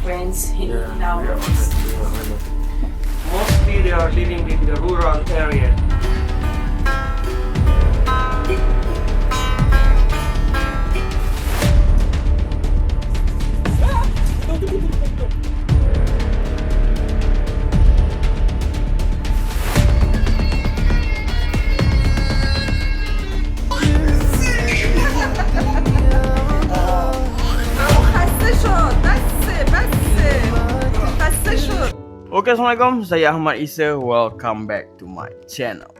friends in Yeah, our we are honest. Mostly they are living in the rural area. خسته شد بسه خسته شد. Okay, Assalamualaikum. Saya Ahmad Isa. Welcome back to my channel.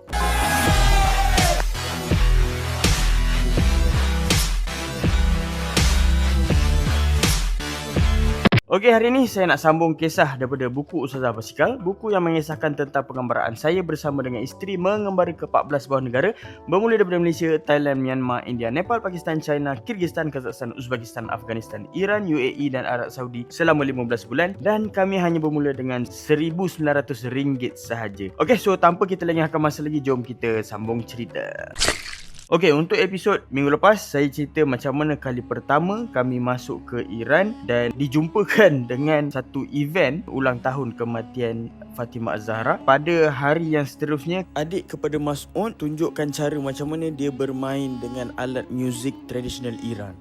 Okey, hari ini saya nak sambung kisah daripada buku Ustazah Basikal. Buku yang mengisahkan tentang pengembaraan saya bersama dengan isteri mengembara ke 14 buah negara, bermula daripada Malaysia, Thailand, Myanmar, India, Nepal, Pakistan, China, Kyrgyzstan, Kazakhstan, Uzbekistan, Afghanistan, Iran, UAE dan Arab Saudi selama 15 bulan, dan kami hanya bermula dengan RM1,900 sahaja. Okey, so tanpa kita lengahkan masa lagi, jom kita sambung cerita. Okey, untuk episod minggu lepas, saya cerita macam mana kali pertama kami masuk ke Iran dan dijumpakan dengan satu event ulang tahun kematian Fatimah Az-Zahra. Pada hari yang seterusnya, adik kepada Mas'ud tunjukkan cara macam mana dia bermain dengan alat muzik tradisional Iran.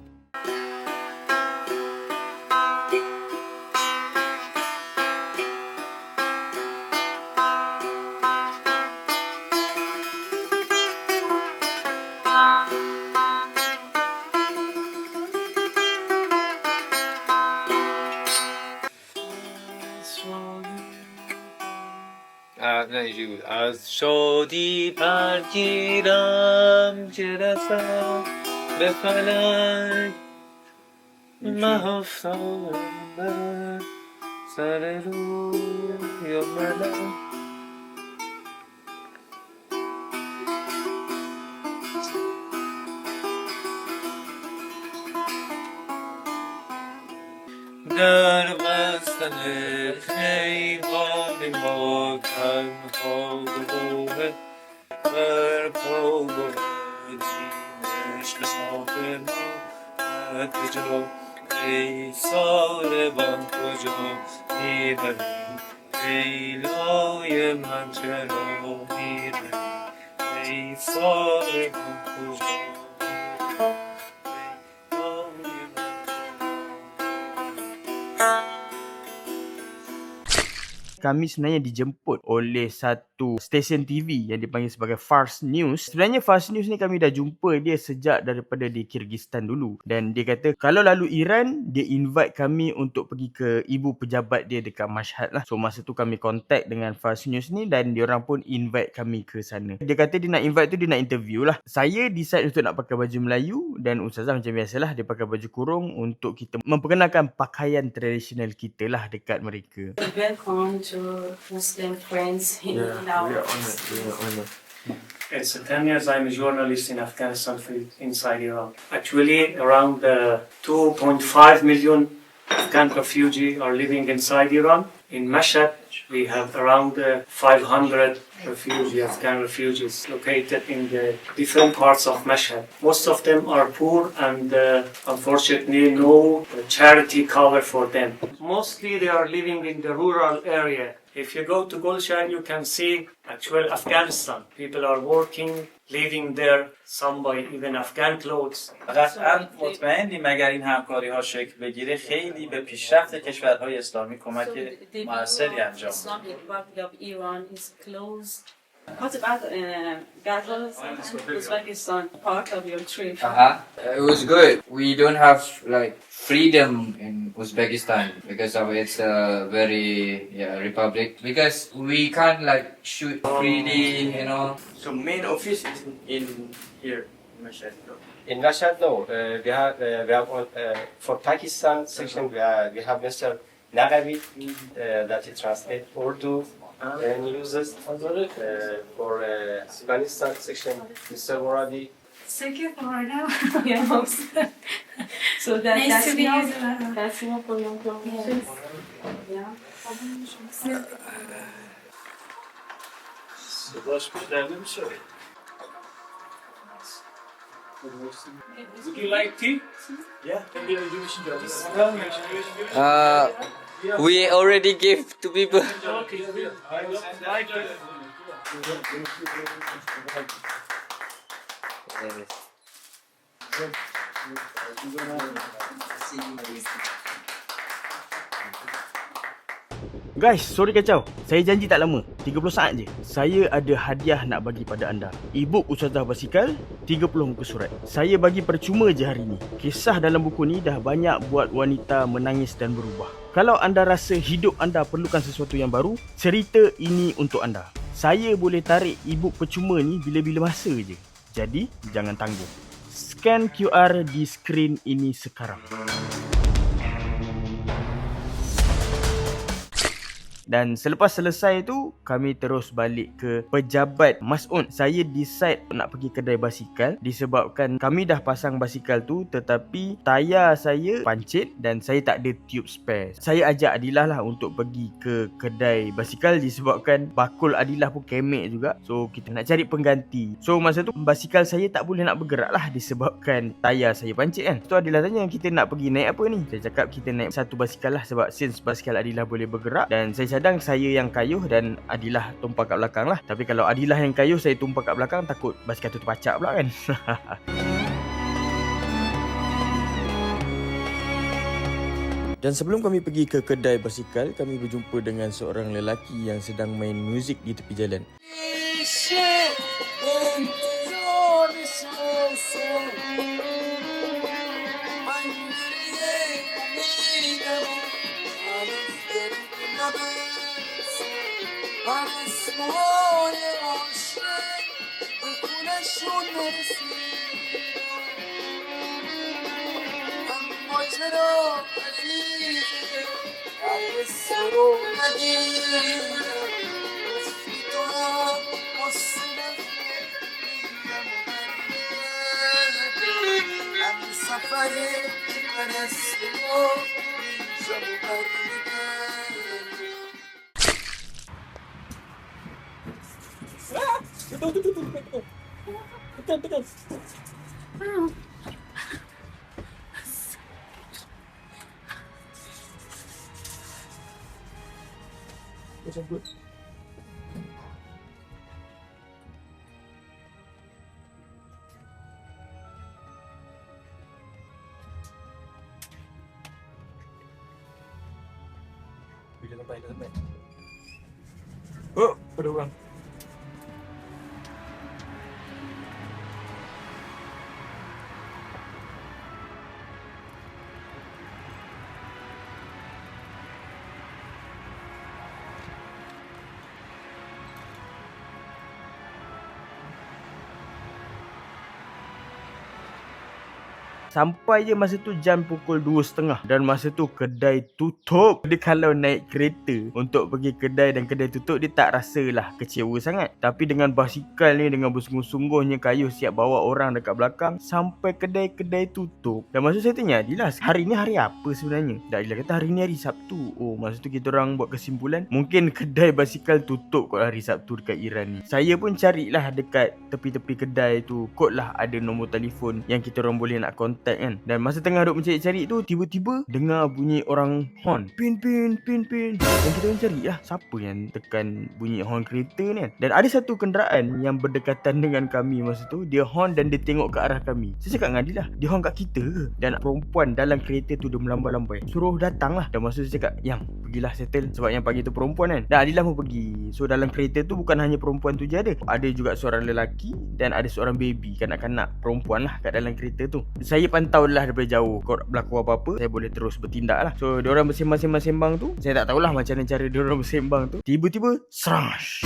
از شادی برگیرم که رسم به فلک مه افتادم بر سر روی ملک در بستن خیمان ما تنها گروه بر پا جیمش عشق ما کجا ای ساربان کجا میبری لیلای من چرا میبری ای ساربان کجا Kami sebenarnya dijemput oleh satu stesen TV yang dipanggil sebagai Fars News. Sebenarnya Fars News ni kami dah jumpa dia sejak daripada di Kyrgyzstan dulu. Dan dia kata kalau lalu Iran, dia invite kami untuk pergi ke ibu pejabat dia dekat Mashhad lah. So masa tu kami contact dengan Fars News ni dan diorang pun invite kami ke sana. Dia kata dia nak invite tu, dia nak interview lah. Saya decide untuk nak pakai baju Melayu dan Ustazah macam biasalah dia pakai baju kurung untuk kita memperkenalkan pakaian tradisional kita lah dekat mereka. welcome to Muslim friends in Yeah, our we are honest. It's 10 years I'm a journalist in Afghanistan inside Iran. Actually, around 2.5 million Afghan refugees are living inside Iran. In Mashhad, we have around 500 Afghan refugees located in the different parts of Mashhad. Most of them are poor and unfortunately no charity cover for them. Mostly they are living in the rural area. If you go to Gulshan, you can see actual Afghanistan. People are working, living there, some by even Afghan clothes. قطعا مطمئنیم اگر این همکاری ها شکل بگیره خیلی به پیشرفت کشورهای اسلامی کمک موثری انجام میده. Islamic Republic of Iran is closed. What about Gaza, Uzbekistan, part of your trip? It was good. We don't have like freedom in Uzbekistan because of it's a very republic. Because we can't like shoot freely, you know. So main office is in here, Mashhad. In Mashhad, no. We have for Pakistan section, we have Mr. Nagavi that he translates Urdu and uses for Afghanistan section, Mr. Moradi. Thank you for right now. Yeah. So Nice to meet you. that's enough for your promotions. Yeah. Would you like tea? Yeah. We already gave to people. Guys, sorry kacau. Saya janji tak lama, 30 saat je. Saya ada hadiah nak bagi pada anda. E-book Ustazah Basikal, 30 muka surat. Saya bagi percuma je hari ni. Kisah dalam buku ni dah banyak buat wanita menangis dan berubah. Kalau anda rasa hidup anda perlukan sesuatu yang baru, cerita ini untuk anda. Saya boleh tarik e-book percuma ni bila-bila masa je. Jadi, jangan tangguh. Scan QR di skrin ini sekarang. Dan selepas selesai tu, kami terus balik ke pejabat Mas'ud. Saya decide nak pergi kedai basikal disebabkan kami dah pasang basikal tu, tetapi tayar saya pancit dan saya tak ada tube spare. Saya ajak Adilah lah untuk pergi ke kedai basikal disebabkan bakul Adilah pun kemek juga. So kita nak cari pengganti. So masa tu basikal saya tak boleh nak bergerak lah disebabkan tayar saya pancit kan. So Adilah tanya kita nak pergi naik apa ni. Saya cakap kita naik satu basikal lah sebab since basikal Adilah boleh bergerak, dan saya cadang saya yang kayuh dan Adilah tumpah kat belakang lah. Tapi kalau Adilah yang kayuh, saya tumpah kat belakang, takut basikal tu terpacak pula kan. Dan sebelum kami pergi ke kedai basikal, kami berjumpa dengan seorang lelaki yang sedang main muzik di tepi jalan. Betul. Macam good. Bila sampai. Oh, ada orang. Sampai je masa tu jam pukul 2.30 dan masa tu kedai tutup. Dia kalau naik kereta untuk pergi kedai dan kedai tutup, dia tak rasalah kecewa sangat. Tapi dengan basikal ni, dengan bersungguh-sungguhnya kayuh siap bawa orang dekat belakang sampai kedai-kedai tutup. Dan masa saya tanya Adilah, hari ni hari apa sebenarnya? Dan Adilah kata hari ni hari Sabtu. Oh, masa tu kita orang buat kesimpulan mungkin kedai basikal tutup kot hari Sabtu dekat Iran ni. Saya pun carilah dekat tepi-tepi kedai tu, kod lah ada nombor telefon yang kita orang boleh nak kontak kan. Dan masa tengah duk mencari-cari tu, tiba-tiba dengar bunyi orang horn. Pin. Dan kita orang cari lah siapa yang tekan bunyi horn kereta ni kan. Dan ada satu kenderaan yang berdekatan dengan kami masa tu, dia horn dan dia tengok ke arah kami. Saya cakap dengan Adilah, dia horn kat kita ke? Dan perempuan dalam kereta tu dia melambai-lambai, suruh datang lah. Dan masa tu saya cakap, yang pergilah settle sebab yang pagi tu perempuan kan. Dan Adilah pun pergi. So dalam kereta tu bukan hanya perempuan tu je ada. Ada juga seorang lelaki dan ada seorang baby, kanak-kanak perempuan lah kat dalam kereta tu. Saya pantau lah daripada jauh. Kalau berlaku apa-apa, saya boleh terus bertindak lah. So diorang bersembang-sembang tu, saya tak tahulah macam mana cara diorang bersembang tu. Tiba-tiba srash,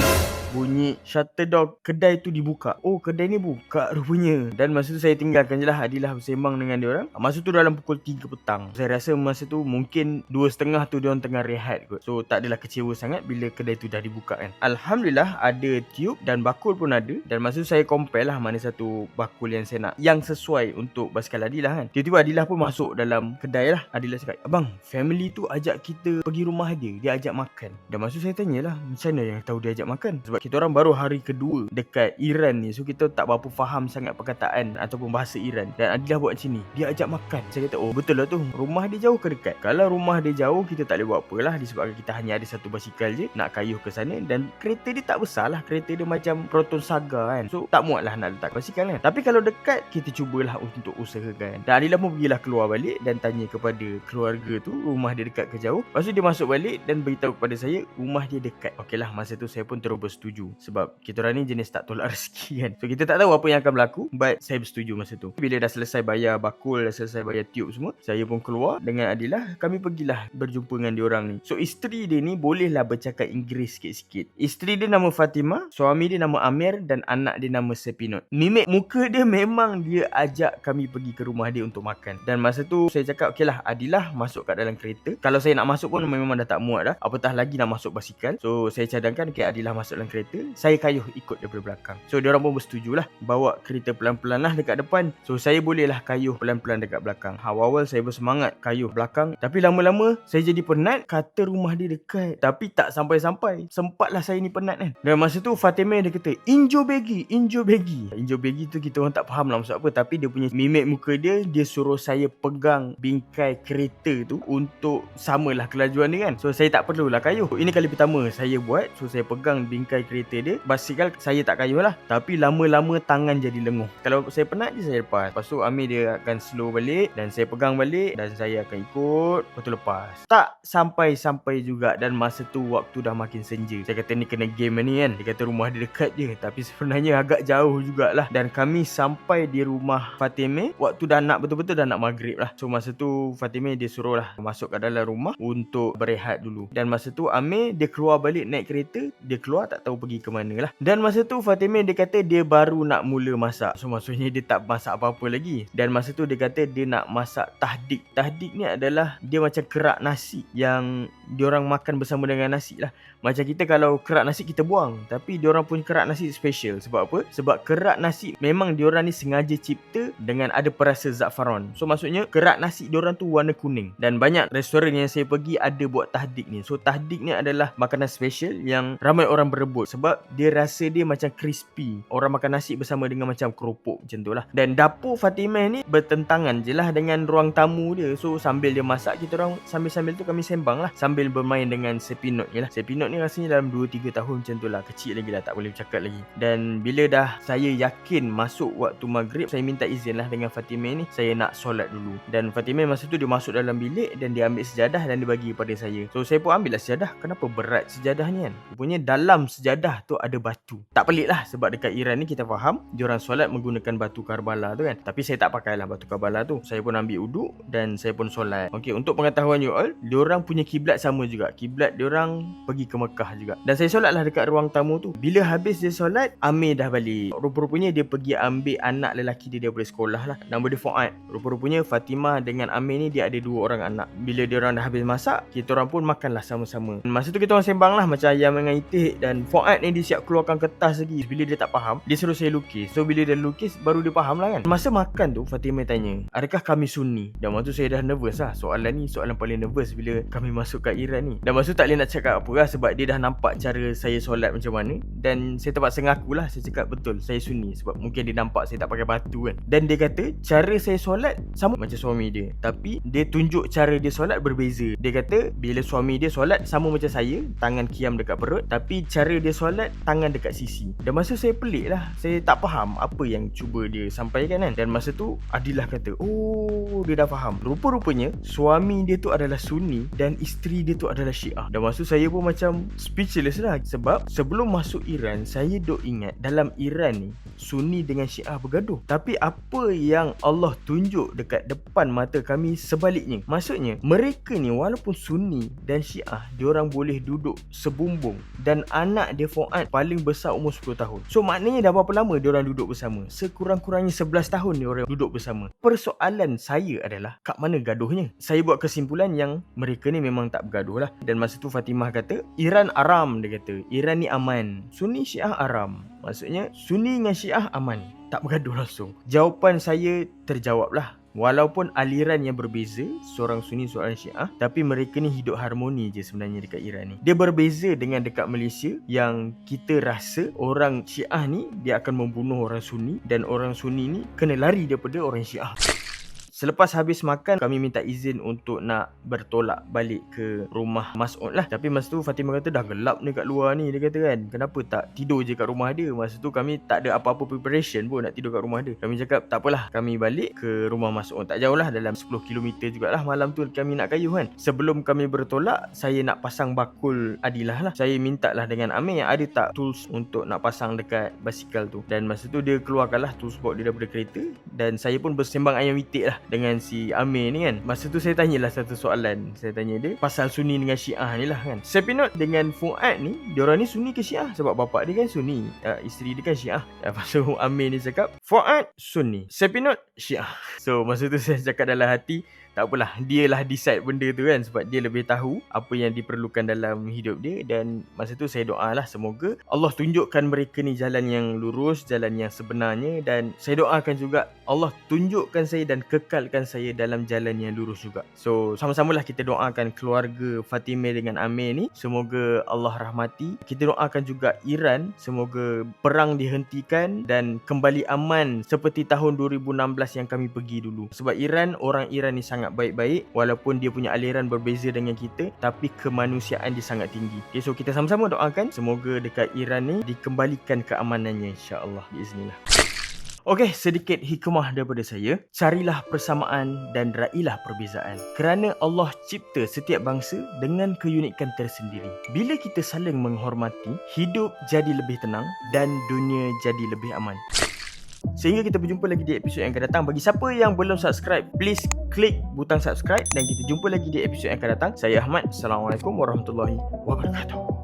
bunyi shutter door kedai tu dibuka. Oh, kedai ni buka rupanya. Dan masa tu saya tinggalkan je lah Adilah bersembang dengan diorang. Masa tu dalam pukul 3 petang. Saya rasa masa tu mungkin 2.30 tu diorang tengah rehat kot. So tak adalah kecewa sangat bila kedai tu dah dibuka kan. Alhamdulillah ada tube dan bakul pun ada. Dan masa tu saya compare lah mana satu bakul yang saya nak, yang sesuai untuk basikal Adilah kan. Tiba-tiba Adilah pun masuk dalam kedai lah. Adilah cakap, abang, family tu ajak kita pergi rumah dia ajak makan. Dan masa tu saya tanyalah, macam mana yang tahu dia ajak makan? Sebab kita orang baru hari kedua dekat Iran ni. So kita tak berapa faham sangat perkataan ataupun bahasa Iran. Dan Adilah buat macam ni, dia ajak makan. Saya kata, oh betul lah tu, rumah dia jauh ke dekat? Kalau rumah dia jauh, kita tak boleh buat apa lah, disebabkan kita hanya ada satu basikal je nak kayuh ke sana. Dan kereta dia tak besar lah, kereta dia macam Proton Saga kan. So tak muat lah nak letak basikal kan. Tapi kalau dekat, kita cubalah untuk usahakan. Dan Adilah pun pergilah keluar balik dan tanya kepada keluarga tu rumah dia dekat ke jauh. Lepas tu dia masuk balik dan beritahu kepada saya rumah dia dekat. Okey lah, masa tu saya pun terus bersetuju, sebab kita orang ni jenis tak tolak rezeki kan. So kita tak tahu apa yang akan berlaku, but saya bersetuju masa tu. Bila dah selesai bayar bakul, dah selesai bayar tiup semua, saya pun keluar dengan Adilah. Kami pergilah berjumpa dengan diorang ni. So isteri dia ni bolehlah bercakap Inggeris sikit-sikit. Isteri dia nama Fatimah, suami dia nama Amir dan anak dia nama Sepinot. Mimik muka dia memang dia ajak kami pergi ke rumah dia untuk makan. Dan masa tu saya cakap, okey lah Adilah masuk kat dalam kereta. Kalau saya nak masuk pun memang dah tak muat dah, apatah lagi nak masuk basikal. So saya cadangkan, okey Adilah masuk dalam kereta, saya kayuh ikut daripada belakang. So diorang pun bersetuju lah, bawa kereta pelan-pelan lah dekat depan. So saya boleh lah kayuh pelan-pelan dekat belakang. Awal-awal saya bersemangat kayuh belakang, tapi lama-lama saya jadi penat. Kata rumah dia dekat, tapi tak sampai-sampai. Sempatlah saya ni penat kan. Dan masa tu Fatimah dia kata, Injo begi. Injo begi tu kita orang tak faham lah maksud apa, tapi dia punya mimik muka dia suruh saya pegang bingkai kereta tu untuk samalah kelajuan dia kan. So saya tak perlulah kayuh. Ini kali pertama saya buat. So saya pegang bingkai kereta dia. Basikal saya tak kayuh lah, tapi lama-lama tangan jadi lenguh. Kalau saya penat je saya lepas. Lepas tu Amir dia akan slow balik dan saya pegang balik dan saya akan ikut. Lepas tu lepas. Tak sampai juga. Dan masa tu waktu dah makin senja. Saya kata ni kena game ni kan. Dia kata rumah dia dekat je, tapi sebenarnya agak jauh jugalah. Dan kami sampai di rumah Fatimah waktu dah nak betul-betul dah nak maghrib lah. So masa tu Fatimah dia suruh lah masuk ke dalam rumah untuk berehat dulu. Dan masa tu Amir dia keluar balik naik kereta. Dia keluar tak tahu pergi ke mana lah. Dan masa tu Fatimah dia kata dia baru nak mula masak. So maksudnya dia tak masak apa-apa lagi. Dan masa tu dia kata dia nak masak tahdik. Tahdik ni adalah dia macam kerak nasi yang diorang makan bersama dengan nasi lah. Macam kita kalau kerak nasi kita buang, tapi diorang punya kerak nasi special. Sebab apa? Sebab kerak nasi memang diorang ni sengaja cipta dengan ada perasa za'faran. So maksudnya kerak nasi diorang tu warna kuning. Dan banyak restoran yang saya pergi ada buat tahdik ni. So tahdik ni adalah makanan special yang ramai orang berebut, sebab dia rasa dia macam crispy. Orang makan nasi bersama dengan macam keropok macam tu lah. Dan dapur Fatimah ni bertentangan je lah dengan ruang tamu dia. So sambil dia masak, kita orang sambil-sambil tu kami sembang lah, sambil bermain dengan Sepinot ni lah. Sepinot ni rasanya dalam 2-3 tahun macam tu lah, kecil lagi lah, tak boleh bercakap lagi. Dan bila dah saya yakin masuk waktu maghrib, saya minta izin lah dengan Fatimah ni, saya nak solat dulu. Dan Fatimah masa tu dia masuk dalam bilik dan dia ambil sejadah dan dia bagi kepada saya. So saya pun ambil lah sejadah. Kenapa berat sejadah ni kan? Rupanya dalam sejadah tu ada batu. Tak pelik lah, sebab dekat Iran ni kita faham diorang solat menggunakan batu Karbala tu kan. Tapi saya tak pakai lah batu Karbala tu. Saya pun ambil uduk dan saya pun solat. Okey, untuk pengetahuan you all, diorang punya kiblat sama juga. Kiblat diorang pergi ke Mekah juga. Dan saya solat lah dekat ruang tamu tu. Bila habis dia solat, Amir dah balik. Rupa-rupanya dia pergi ambil anak lelaki dia daripada sekolah lah. Nama dia Fuad. Rupa-rupanya Fatimah dengan Amir ni dia ada 2 orang anak. Bila diorang dah habis masak, kita orang pun makanlah sama-sama. Masa tu kita orang sembang lah macam ayam dengan itik. Dan Fuad ni dia siap keluarkan kertas lagi. Bila dia tak faham, dia suruh saya lukis. So bila dia lukis, baru dia faham lah kan. Masa makan tu Fatimah tanya, adakah kami Sunni? Dan masa tu saya dah nervous lah. Soalan ni soalan paling nervous bila kami masuk kat Iran ni. Dan masa tu tak boleh nak cakap apa lah, sebab dia dah nampak cara saya solat macam mana. Dan saya terpaksa ngaku lah. Saya cakap betul saya Sunni, sebab mungkin dia nampak saya tak pakai batu kan. Dan dia kata cara saya solat sama macam suami dia, tapi dia tunjuk cara dia solat berbeza. Dia kata bila suami dia solat sama macam saya, tangan kiam dekat perut, tapi cara dia solat tangan dekat sisi. Dan masa saya pelik lah, saya tak faham apa yang cuba dia sampaikan kan. Dan masa tu Adilah kata, oh dia dah faham. Rupa-rupanya suami dia tu adalah Sunni dan isteri dia tu adalah Syiah. Dan masa saya pun macam speechless lah, sebab sebelum masuk Iran saya duk ingat dalam Iran ni Sunni dengan Syiah bergaduh. Tapi apa yang Allah tunjuk dekat depan mata kami sebaliknya. Maksudnya mereka ni walaupun Sunni dan Syiah, diorang boleh duduk sebumbung. Dan anak dia Fuad paling besar umur 10 tahun. So maknanya dah berapa lama diorang duduk bersama? Sekurang-kurangnya 11 tahun diorang duduk bersama. Persoalan saya adalah kat mana gaduhnya? Saya buat kesimpulan yang mereka ni memang tak bergaduh lah. Dan masa tu Fatimah kata Iran aram, dia kata Iran ni aman, Sunni Syiah aram. Maksudnya Sunni dengan Syiah aman, tak bergaduh langsung. Jawapan saya terjawab lah Walaupun aliran yang berbeza, seorang Sunni, seorang Syiah, tapi mereka ni hidup harmoni je sebenarnya dekat Iran ni. Dia berbeza dengan dekat Malaysia yang kita rasa orang Syiah ni dia akan membunuh orang Sunni dan orang Sunni ni kena lari daripada orang Syiah. Selepas habis makan, kami minta izin untuk nak bertolak balik ke rumah Mas'ud lah. Tapi masa tu Fatimah kata dah gelap ni kat luar ni. Dia kata kan, kenapa tak tidur je kat rumah dia? Masa tu kami tak ada apa-apa preparation pun nak tidur kat rumah dia. Kami cakap tak apalah, kami balik ke rumah Mas'ud. Tak jauh lah, dalam 10 km jugalah malam tu kami nak kayu kan. Sebelum kami bertolak, saya nak pasang bakul Adilah lah. Saya minta lah dengan Amir, ada tak tools untuk nak pasang dekat basikal tu. Dan masa tu dia keluarkanlah tools box dia daripada kereta. Dan saya pun bersembang ayam itik lah dengan si Amir ni kan. Masa tu saya tanyalah satu soalan. Saya tanya dia pasal Sunni dengan Syiah ni lah kan. Saya pinot dengan Fuad ni, diorang ni Sunni ke Syiah? Sebab bapak dia kan Sunni, isteri dia kan Syiah. Lepas tu Amir ni cakap Fuad Sunni, saya pinot Syiah. So masa tu saya cakap dalam hati, tak apalah, dia lah decide benda tu kan. Sebab dia lebih tahu apa yang diperlukan dalam hidup dia. Dan masa tu saya doa lah, semoga Allah tunjukkan mereka ni jalan yang lurus, jalan yang sebenarnya. Dan saya doakan juga Allah tunjukkan saya dan kekalkan saya dalam jalan yang lurus juga. So sama-samalah kita doakan keluarga Fatimah dengan Amir ni, semoga Allah rahmati. Kita doakan juga Iran, semoga perang dihentikan dan kembali aman seperti tahun 2016 yang kami pergi dulu. Sebab Iran, orang Iran ni sangat baik-baik, walaupun dia punya aliran berbeza dengan kita, tapi kemanusiaan dia sangat tinggi. Okay, so kita sama-sama doakan semoga dekat Iran ni dikembalikan keamanannya, insya-Allah, biiznillah. Okey, sedikit hikmah daripada saya. Carilah persamaan dan railah perbezaan. Kerana Allah cipta setiap bangsa dengan keunikan tersendiri. Bila kita saling menghormati, hidup jadi lebih tenang dan dunia jadi lebih aman. Sehingga kita berjumpa lagi di episod yang akan datang. Bagi siapa yang belum subscribe, please klik butang subscribe dan kita jumpa lagi di episod yang akan datang. Saya Ahmad. Assalamualaikum warahmatullahi wabarakatuh.